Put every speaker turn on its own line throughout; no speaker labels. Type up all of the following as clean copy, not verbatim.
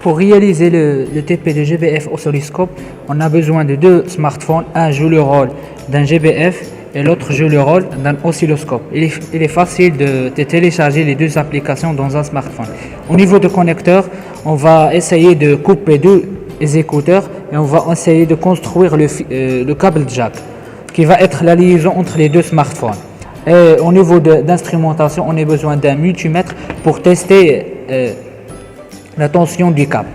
Pour réaliser le TP de GBF oscilloscope, on a besoin de deux smartphones. Un joue le rôle d'un GBF et l'autre joue le rôle d'un oscilloscope. Il est facile de télécharger les deux applications dans un smartphone. Au niveau de connecteur, on va essayer de couper deux écouteurs et on va essayer de construire le câble jack qui va être la liaison entre les deux smartphones. Et au niveau d'instrumentation, on a besoin d'un multimètre pour tester la tension du câble.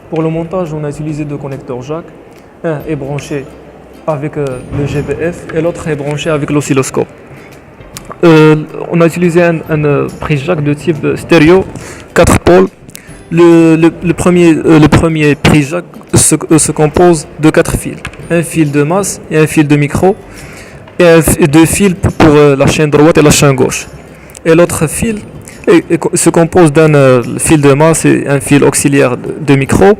Pour le montage, on a utilisé deux connecteurs jack. Un est branché avec le GBF et l'autre est branché avec l'oscilloscope. On a utilisé un prise jack de type stéréo, 4 pôles. Le premier prise jack se compose de 4 fils. Un fil de masse et un fil de micro et deux fils pour la chaîne droite et la chaîne gauche. Et l'autre fil se compose d'un fil de masse et un fil auxiliaire de micro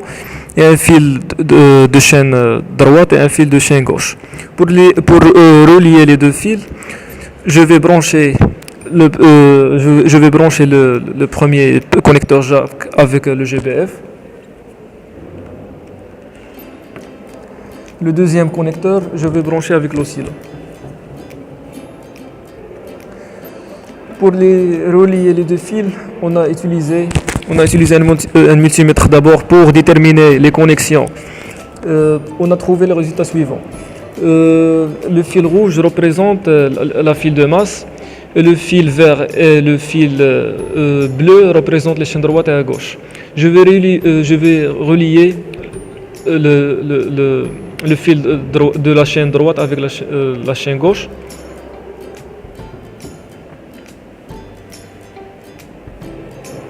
et un fil de chaîne droite et un fil de chaîne gauche. Pour relier les deux fils, je vais brancher le premier connecteur jack avec le GBF. Le deuxième connecteur, je vais brancher avec l'oscillo. Pour relier les deux fils, on a utilisé un multimètre d'abord pour déterminer les connexions. On a trouvé le résultat suivant. Le fil rouge représente la file de masse et le fil vert et le fil bleu représentent les chaînes droite et à gauche. Je vais relier le fil de la chaîne droite avec la chaîne gauche.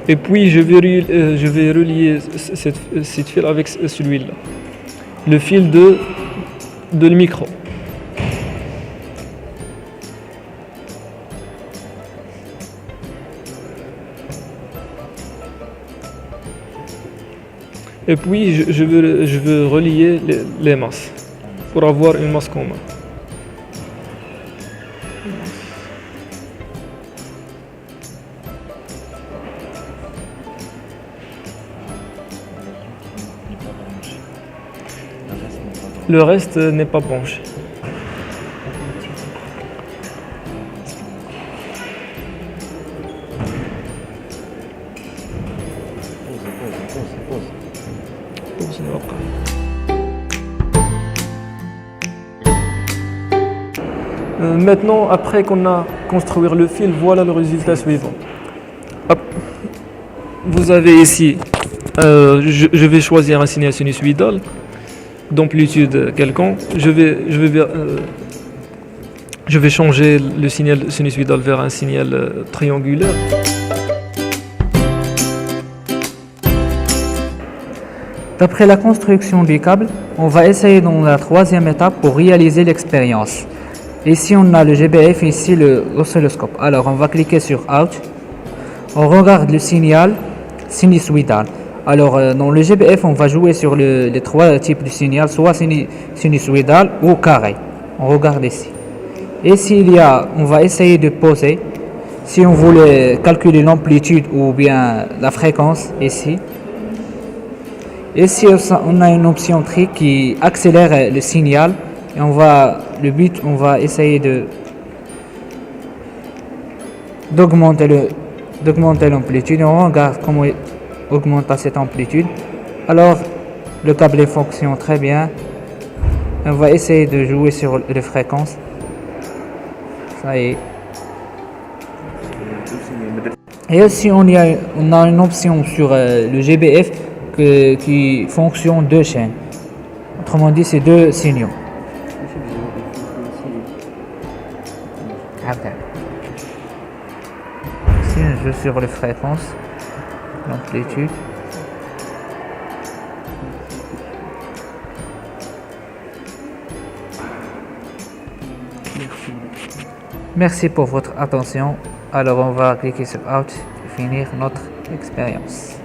Et puis je vais relier cette fil avec celui-là, le fil de le micro. Et puis je veux relier les masses pour avoir une masse commune. Le reste n'est pas branché. Maintenant, après qu'on a construit le fil, voilà le résultat suivant. Hop. Vous avez ici, je vais choisir un signal sinusoïdal d'amplitude quelconque. Je vais changer le signal sinusoïdal vers un signal triangulaire.
D'après la construction du câble, on va essayer dans la troisième étape pour réaliser l'expérience. Ici on a le GBF, ici l'oscilloscope. Alors on va cliquer sur Out. On regarde le signal sinusoïdal. Alors dans le GBF on va jouer sur les trois types de signal, soit sinusoïdal ou carré. On regarde ici. Et on va essayer de poser. Si on voulait calculer l'amplitude ou bien la fréquence ici. Ici on a une option trick qui accélère le signal. Et on va essayer d'augmenter l'amplitude. On regarde comment il augmente cette amplitude. Alors le câble fonctionne très bien. On va essayer de jouer sur les fréquences. Ça y est. Et aussi on a une option sur le GBF qui fonctionne deux chaînes. Autrement dit, c'est deux signaux. Ici, on joue sur les fréquences, l'amplitude. Merci pour votre attention. Alors on va cliquer sur Out et finir notre expérience.